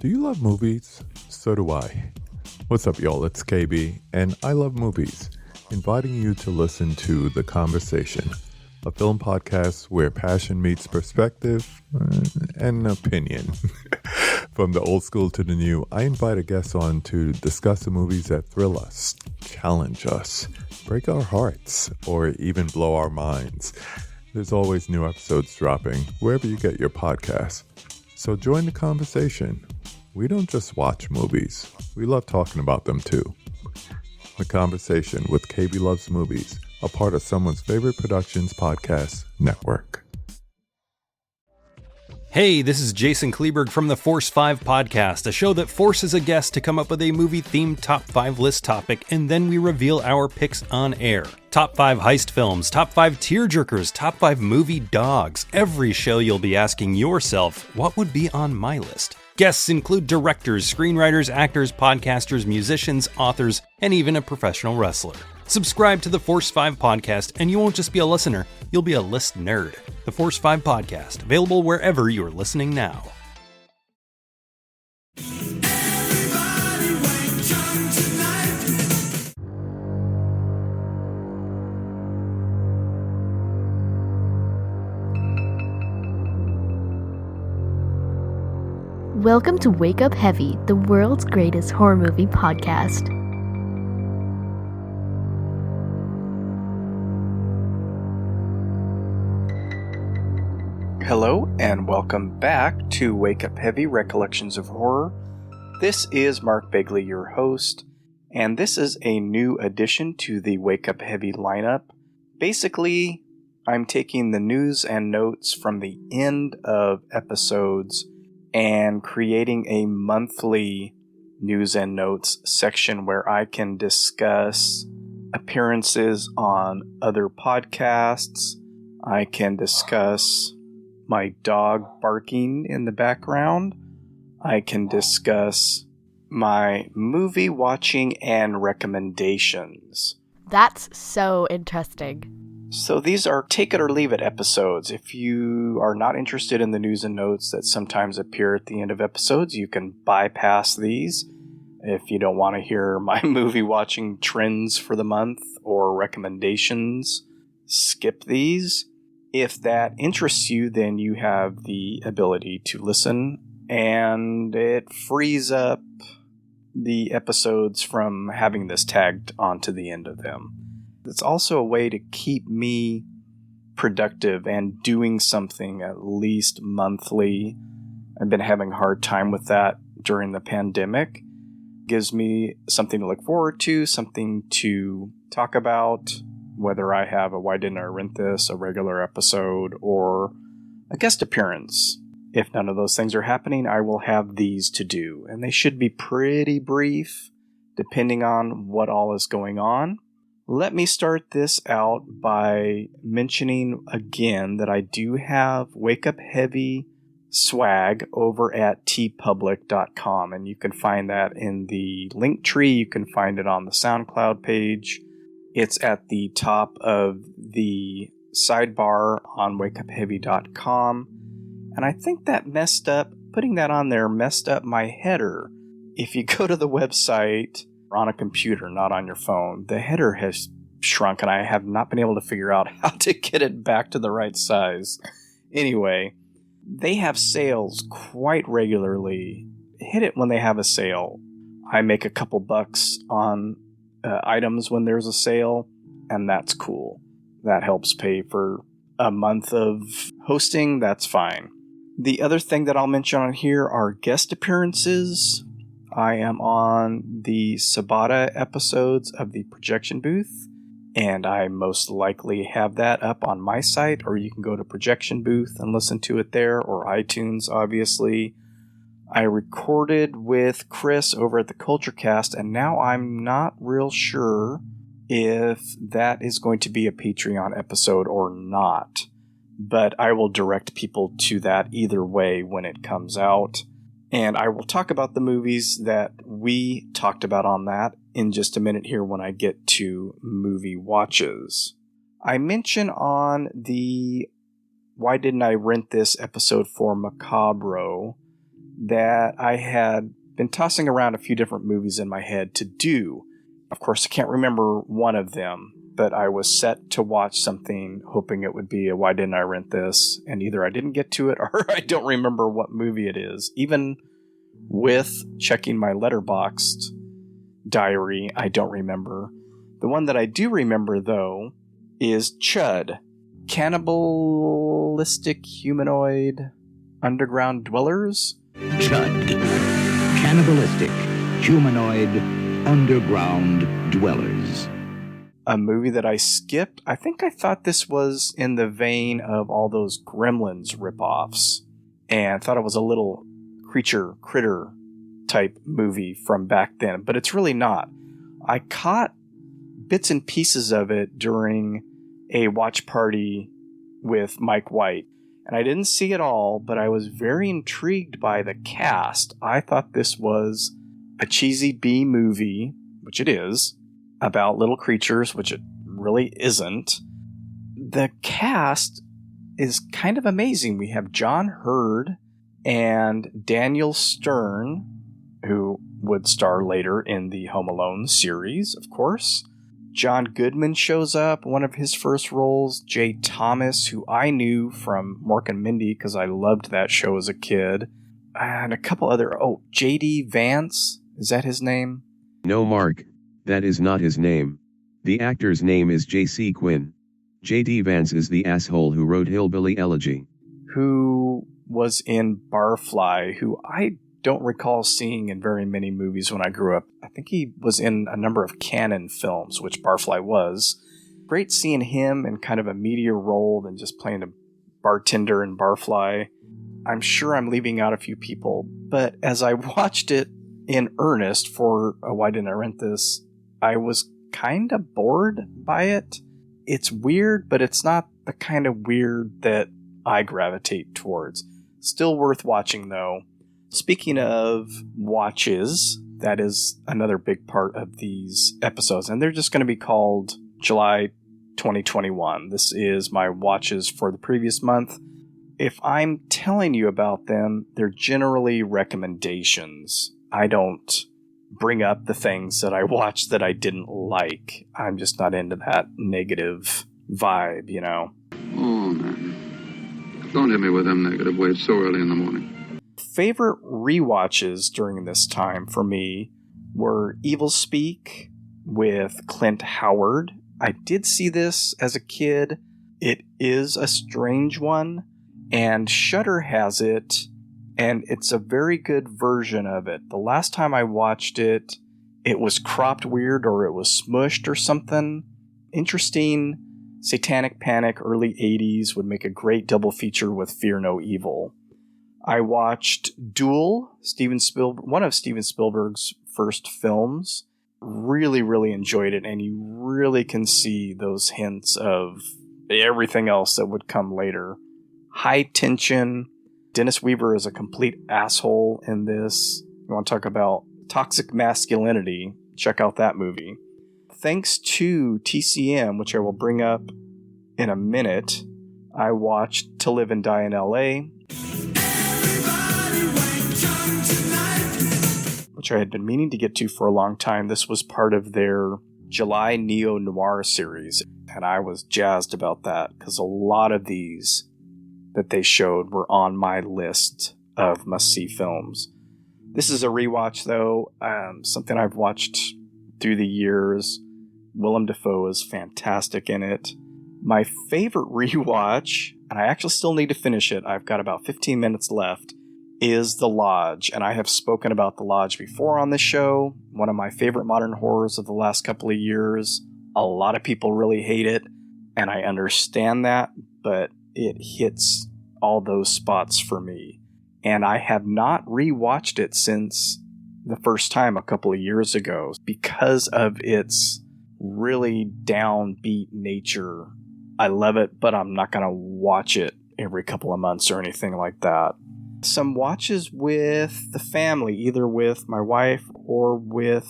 Do you love movies? So do I. What's up, y'all? It's KB, and I love movies, inviting you to listen to The Conversation, a film podcast where passion meets perspective and opinion. From the old school to the new, I invite a guest on to discuss the movies that thrill us, challenge us, break our hearts, or even blow our minds. There's always new episodes dropping wherever you get your podcasts. So join the conversation. We don't just watch movies. We love talking about them too. The Conversation with KB Loves Movies, a part of Someone's Favorite Productions podcast network. Hey, this is Jason Kleberg from the Force 5 podcast, a show that forces a guest to come up with a movie-themed top 5 list topic, and then we reveal our picks on air. Top 5 heist films, top 5 tearjerkers, top 5 movie dogs. Every show you'll be asking yourself, what would be on my list? Guests include directors, screenwriters, actors, podcasters, musicians, authors, and even a professional wrestler. Subscribe to the Force 5 podcast, and you won't just be a listener, you'll be a list nerd. The Force 5 podcast, available wherever you're listening now. Welcome to Wake Up Heavy, the world's greatest horror movie podcast. Hello, and welcome back to Wake Up Heavy Recollections of Horror. This is Mark Begley, your host, and this is a new addition to the Wake Up Heavy lineup. Basically, I'm taking the news and notes from the end of episodes and creating a monthly news and notes section where I can discuss appearances on other podcasts. I can discuss my dog barking in the background. I can discuss my movie watching and recommendations. That's so interesting. So these are take it or leave it episodes. If you are not interested in the news and notes that sometimes appear at the end of episodes, you can bypass these. If you don't want to hear my movie watching trends for the month or recommendations, skip these. If that interests you, then you have the ability to listen, and it frees up the episodes from having this tagged onto the end of them. It's also a way to keep me productive and doing something at least monthly. I've been having a hard time with that during the pandemic. Gives me something to look forward to, something to talk about, whether I have a Why Didn't I Rent This, a regular episode, or a guest appearance. If none of those things are happening, I will have these to do, and they should be pretty brief, depending on what all is going on. Let me start this out by mentioning again that I do have Wake Up Heavy swag over at tpublic.com, and you can find that in the link tree. You can find it on the SoundCloud page. It's at the top of the sidebar on wakeupheavy.com, and I think that putting that on there messed up my header. If you go to the website on a computer, not on your phone, the header has shrunk, and I have not been able to figure out how to get it back to the right size. Anyway, they have sales quite regularly. Hit it when they have a sale. I make a couple bucks on items when there's a sale, and that's cool. That helps pay for a month of hosting. That's fine. The other thing that I'll mention on here are guest appearances. I am on the Sabata episodes of the Projection Booth, and I most likely have that up on my site, or you can go to Projection Booth and listen to it there, or iTunes, obviously. I recorded with Chris over at the Culture Cast, and now I'm not real sure if that is going to be a Patreon episode or not, but I will direct people to that either way when it comes out. And I will talk about the movies that we talked about on that in just a minute here when I get to movie watches. I mention on the Why Didn't I Rent This episode for Macabro that I had been tossing around a few different movies in my head to do. Of course, I can't remember one of them, but I was set to watch something hoping it would be a why didn't I rent this? And either I didn't get to it or I don't remember what movie it is. Even with checking my Letterboxd diary, I don't remember. The one that I do remember, though, is Chud. Cannibalistic Humanoid Underground Dwellers? Chud. Cannibalistic Humanoid Underground Dwellers. A movie that I skipped. I think I thought this was in the vein of all those Gremlins ripoffs, and thought it was a little critter type movie from back then, but it's really not. I caught bits and pieces of it during a watch party with Mike White, and I didn't see it all, but I was very intrigued by the cast. I thought this was a cheesy B movie, which it is, about little creatures, which it really isn't. The cast is kind of amazing. We have John Hurd and Daniel Stern, who would star later in the Home Alone series, of course. John Goodman shows up, one of his first roles. Jay Thomas, who I knew from Mork and Mindy because I loved that show as a kid. And a couple other... Oh, J.D. Vance? Is that his name? No, Mark. That is not his name. The actor's name is J.C. Quinn. J.D. Vance is the asshole who wrote Hillbilly Elegy. Who was in Barfly, who I don't recall seeing in very many movies when I grew up. I think he was in a number of canon films, which Barfly was. Great seeing him in kind of a meatier role than just playing a bartender in Barfly. I'm sure I'm leaving out a few people, but as I watched it in earnest for Why Didn't I Rent This, I was kind of bored by it. It's weird, but it's not the kind of weird that I gravitate towards. Still worth watching, though. Speaking of watches, that is another big part of these episodes, and they're just going to be called July 2021. This is my watches for the previous month. If I'm telling you about them, they're generally recommendations. I don't bring up the things that I watched that I didn't like. I'm just not into that negative vibe, you know. Oh, man. Don't hit me with them negative waves so early in the morning. Favorite rewatches during this time for me were Evil Speak with Clint Howard. I did see this as a kid. It is a strange one, and Shudder has it, and it's a very good version of it. The last time I watched it, it was cropped weird or it was smushed or something. Interesting. Satanic Panic, early 80s, would make a great double feature with Fear No Evil. I watched Duel, one of Steven Spielberg's first films. Really, really enjoyed it, and you really can see those hints of everything else that would come later. High Tension. Dennis Weaver is a complete asshole in this. You want to talk about toxic masculinity? Check out that movie. Thanks to TCM, which I will bring up in a minute, I watched To Live and Die in L.A., which I had been meaning to get to for a long time. This was part of their July Neo-Noir series, and I was jazzed about that because a lot of these that they showed were on my list of must-see films. This is a rewatch, though, something I've watched through the years. Willem Dafoe is fantastic in it. My favorite rewatch, and I actually still need to finish it, I've got about 15 minutes left, is The Lodge, and I have spoken about The Lodge before on this show. One of my favorite modern horrors of the last couple of years. A lot of people really hate it, and I understand that, but it hits all those spots for me. And I have not rewatched it since the first time a couple of years ago because of its really downbeat nature. I love it, but I'm not going to watch it every couple of months or anything like that. Some watches with the family, either with my wife or with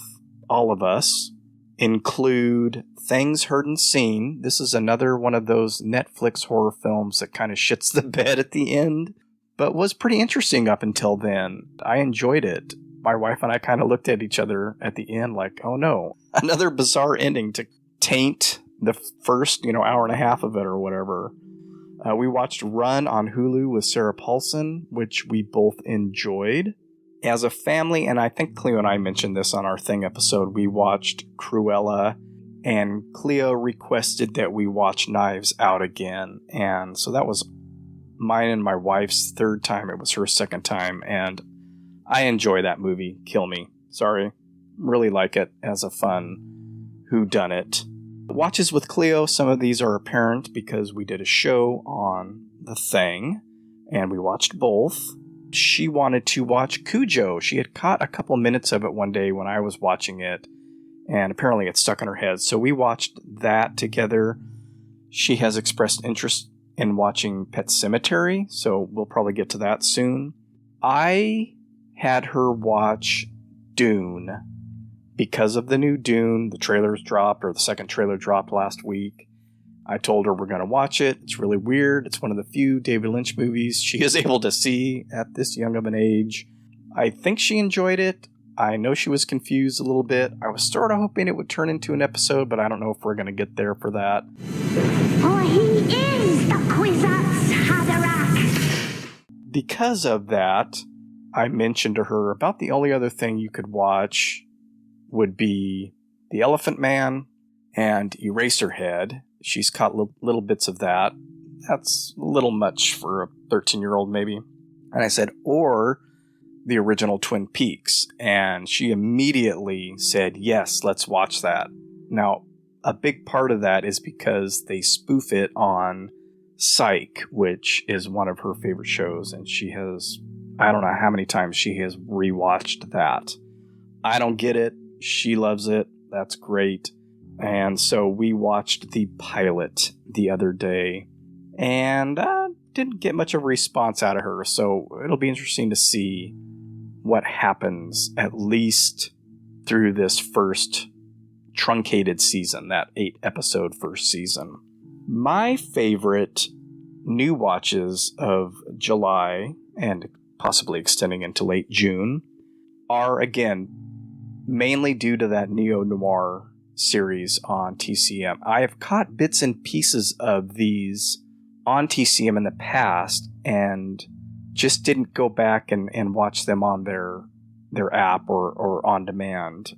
all of us, include Things Heard and Seen. This is another one of those Netflix horror films that kind of shits the bed at the end, but was pretty interesting up until then. I enjoyed it. My wife and I kind of looked at each other at the end like, oh no, another bizarre ending to taint the first, hour and a half of it or whatever. We watched Run on Hulu with Sarah Paulson, which we both enjoyed. As a family, and I think Cleo and I mentioned this on our Thing episode, we watched Cruella, and Cleo requested that we watch Knives Out again. And so that was mine and my wife's third time. It was her second time, and I enjoy that movie. Kill me. Sorry. Really like it as a fun whodunit. Watches with Cleo, some of these are apparent because we did a show on The Thing, and we watched both. She wanted to watch Cujo. She had caught a couple minutes of it one day when I was watching it, and apparently it stuck in her head. So we watched that together. She has expressed interest in watching Pet Sematary, so we'll probably get to that soon. I had her watch Dune. Because of the new Dune, the trailers dropped, or the second trailer dropped last week. I told her we're going to watch it. It's really weird. It's one of the few David Lynch movies she is able to see at this young of an age. I think she enjoyed it. I know she was confused a little bit. I was sort of hoping it would turn into an episode, but I don't know if we're going to get there for that. For he is the Kwisatz Haderach. Because of that, I mentioned to her about the only other thing you could watch would be The Elephant Man and Eraserhead. She's caught little bits of that. That's a little much for a 13-year-old maybe. And I said, or the original Twin Peaks. And she immediately said, yes, let's watch that. Now, a big part of that is because they spoof it on Psych, which is one of her favorite shows. And she has, I don't know how many times she has rewatched that. I don't get it. She loves it. That's great. And so we watched the pilot the other day and didn't get much of a response out of her. So it'll be interesting to see what happens, at least through this first truncated season, that 8-episode first season. My favorite new watches of July, and possibly extending into late June, are, again, mainly due to that neo-noir series on TCM. I have caught bits and pieces of these on TCM in the past and just didn't go back and watch them on their app or on demand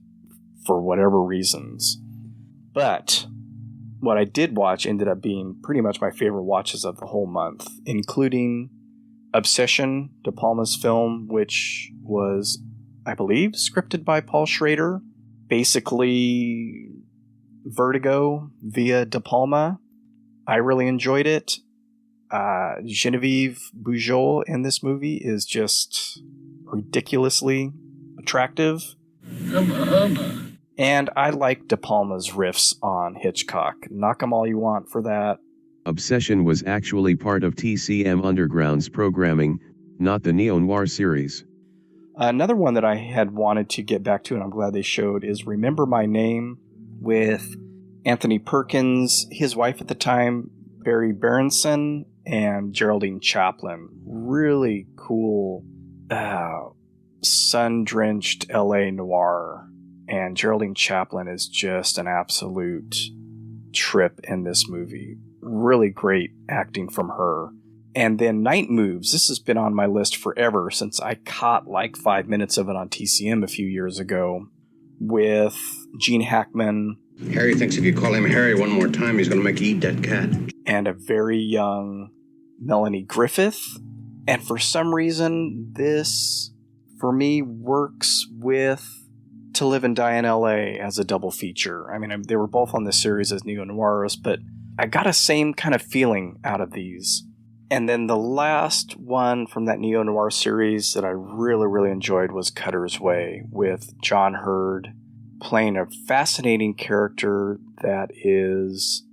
for whatever reasons. But what I did watch ended up being pretty much my favorite watches of the whole month, including Obsession, De Palma's film, which was, I believe, scripted by Paul Schrader. Basically, Vertigo via De Palma. I really enjoyed it. Genevieve Bujold in this movie is just ridiculously attractive. And I like De Palma's riffs on Hitchcock. Knock 'em all you want for that. Obsession was actually part of TCM Underground's programming, not the neo-noir series. Another one that I had wanted to get back to, and I'm glad they showed, is Remember My Name with Anthony Perkins, his wife at the time, Barry Berenson, and Geraldine Chaplin. Really cool, sun-drenched LA noir. And Geraldine Chaplin is just an absolute trip in this movie. Really great acting from her. And then Night Moves. This has been on my list forever since I caught like 5 minutes of it on TCM a few years ago with Gene Hackman. Harry thinks if you call him Harry one more time, he's going to make you eat that cat. And a very young Melanie Griffith. And for some reason, this, for me, works with To Live and Die in L.A. as a double feature. I mean, they were both on this series as neo-noirs, but I got a same kind of feeling out of these. And then the last one from that neo-noir series that I really, really enjoyed was Cutter's Way, with John Hurd playing a fascinating character that is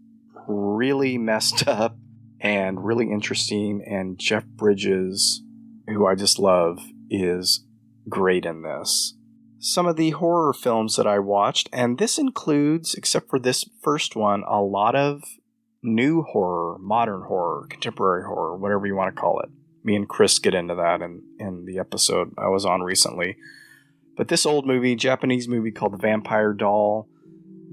really messed up and really interesting. And Jeff Bridges, who I just love, is great in this. Some of the horror films that I watched, and this includes, except for this first one, a lot of new horror, modern horror, contemporary horror, whatever you want to call it. Me and Chris get into that in the episode I was on recently. But this old movie, Japanese movie called The Vampire Doll,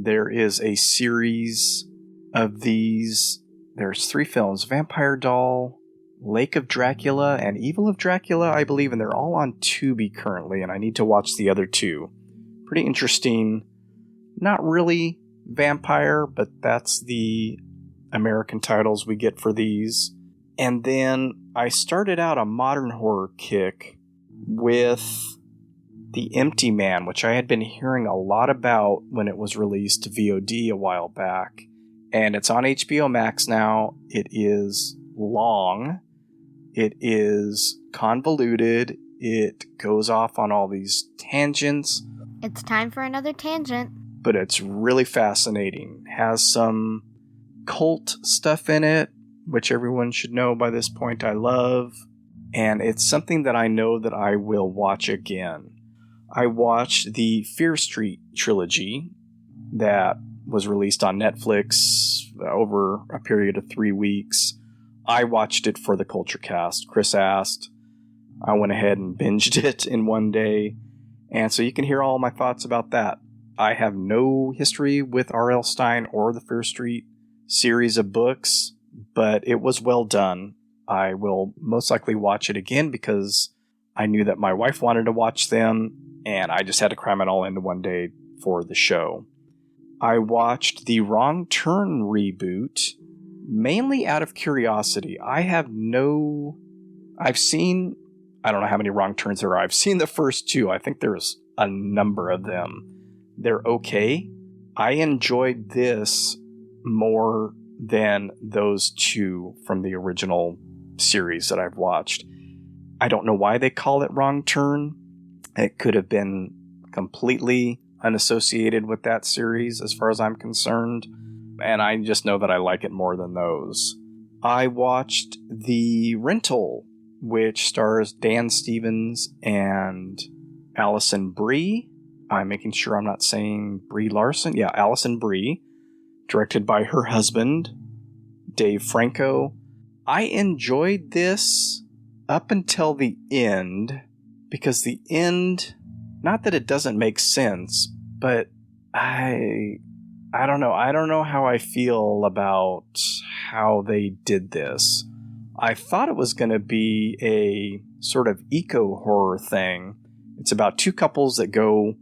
there is a series of these. There's 3 films, Vampire Doll, Lake of Dracula, and Evil of Dracula, I believe, and they're all on Tubi currently, and I need to watch the other 2. Pretty interesting. Not really vampire, but that's the American titles we get for these. And then I started out a modern horror kick with The Empty Man, which I had been hearing a lot about when it was released to VOD a while back. And it's on HBO Max now. It is long. It is convoluted. It goes off on all these tangents. It's time for another tangent. But it's really fascinating. Has some cult stuff in it, which everyone should know by this point I love. And it's something that I know that I will watch again. I watched the Fear Street trilogy that was released on Netflix over a period of 3 weeks. I watched it for the Culture Cast. Chris asked. I went ahead and binged it in one day. And so you can hear all my thoughts about that. I have no history with R.L. Stine or the Fear Street series of books, but it was well done. I will most likely watch it again because I knew that my wife wanted to watch them, and I just had to cram it all into one day for the show. I watched the Wrong Turn reboot, mainly out of curiosity. I've seen, I don't know how many Wrong Turns there are. I've seen the first 2. I think there's a number of them. They're okay. I enjoyed this more than those 2 from the original series that I've watched. I don't know why they call it Wrong Turn. It could have been completely unassociated with that series as far as I'm concerned. And I just know that I like it more than those. I watched The Rental, which stars Dan Stevens and Alison Brie. I'm making sure I'm not saying Brie Larson. Yeah, Alison Brie, directed by her husband, Dave Franco. I enjoyed this up until the end, because the end, not that it doesn't make sense, but I don't know. I don't know how I feel about how they did this. I thought it was going to be a sort of eco-horror thing. It's about 2 couples that go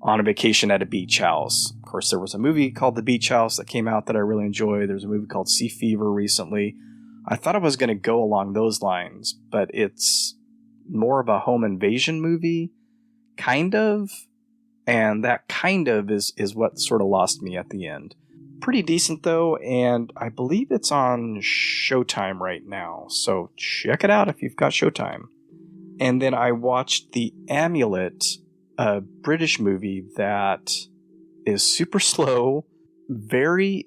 on a vacation at a beach house. Of course, there was a movie called The Beach House that came out that I really enjoyed. There's a movie called Sea Fever recently. I thought it was going to go along those lines, but it's more of a home invasion movie, kind of. And that kind of is what sort of lost me at the end. Pretty decent, though, and I believe it's on Showtime right now. So check it out if you've got Showtime. And then I watched The Amulet, a British movie that is super slow, very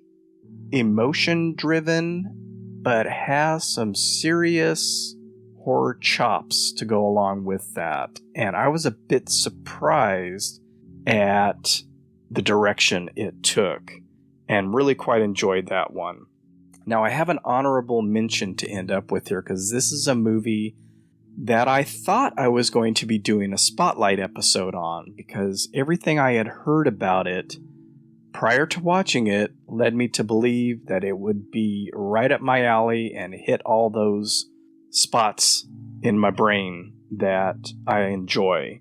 emotion-driven, but has some serious horror chops to go along with that. And I was a bit surprised at the direction it took, and really quite enjoyed that one. Now, I have an honorable mention to end up with here, because this is a movie that I thought I was going to be doing a spotlight episode on, because everything I had heard about it prior to watching it led me to believe that it would be right up my alley and hit all those spots in my brain that I enjoy.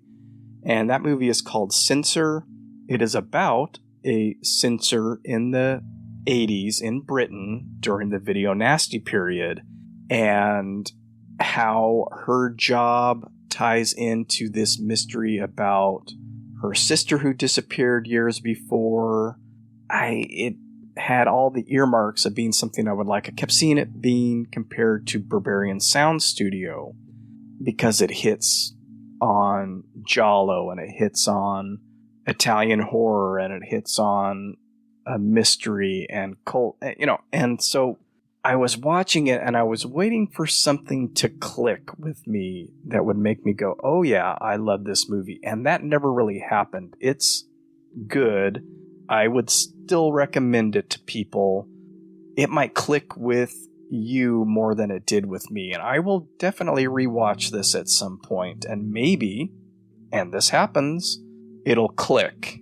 And that movie is called Censor. It is about a censor in the 80s in Britain during the video nasty period, and how her job ties into this mystery about her sister who disappeared years before. It had all the earmarks of being something I would like. I kept seeing it being compared to Berberian Sound Studio because it hits on giallo, and it hits on Italian horror, and it hits on a mystery and cult, and so I was watching it and I was waiting for something to click with me that would make me go, oh yeah, I love this movie. And that never really happened. It's good. I would still recommend it to people. It might click with you more than it did with me, and I will definitely rewatch this at some point, and maybe, and this happens, it'll click.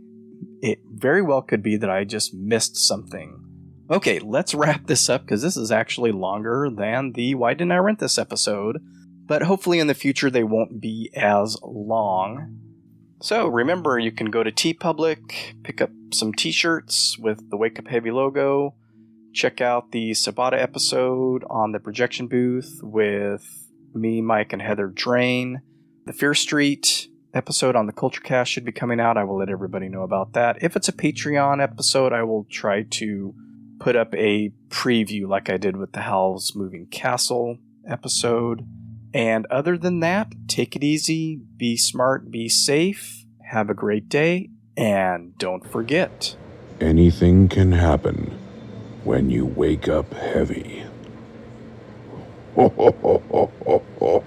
It very well could be that I just missed something. Okay, let's wrap this up, because this is actually longer than the Why Didn't I Rent This episode, but hopefully in the future they won't be as long. So remember, you can go to TeePublic, pick up some t-shirts with the Wake Up Heavy logo, check out the Sabata episode on the projection booth with me, Mike, and Heather Drain. The Fear Street episode on the Culture Cast should be coming out. I will let everybody know about that. If it's a Patreon episode, I will try to put up a preview like I did with the Howl's Moving Castle episode. And other than that, take it easy, be smart, be safe, have a great day, and don't forget, anything can happen when you wake up heavy. Ho, ho, ho, ho, ho, ho.